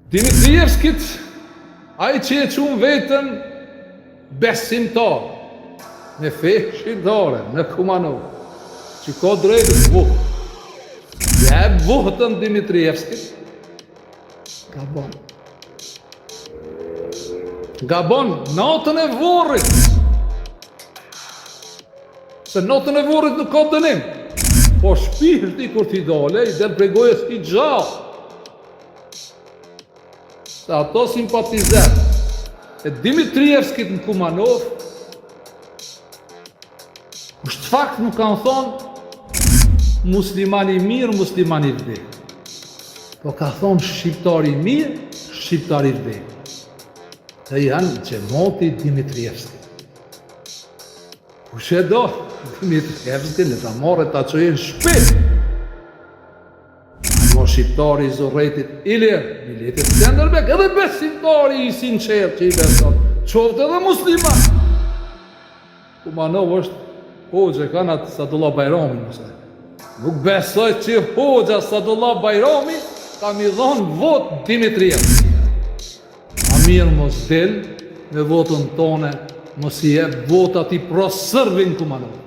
Dimitrievskit, ai që e qumë vetën besimtar në fe shqiptare, në Kumanov, që ka drejtë vuhë. Dhe e vuhëtën Dimitrievskit, gabon. Gabon natën e vorrit. Se natën e vorrit nuk ka dënim. Po shpirti kur t'i dole, i del prej gojës i gjallë. Se ato simpatizet e Dimitrievskit në Kumanov, është fakt nuk kanë thonë muslimani mirë, muslimani vdek. Po ka thonë shqiptari mirë, shqiptari vdek. Dhe janë gjemoti Dimitrievskit. Kushe do Dimitrievskit le ta marrë ta çojë në shtëpi. Mo shqiptari i Zorretit Ilir, Miletit Skanderbeg, edhe besimtari i sinqert që i beson, qoftë edhe musliman. Kumanov është hoxha kanë atë Sadullah Bajrami, mëse. Nuk besoj që hoxha Sadullah Bajrami ka mi dhonë vot Dimitrievskit. A mirë mos del me votën tone, mos i jep votat i pro Sërbin Kumanov.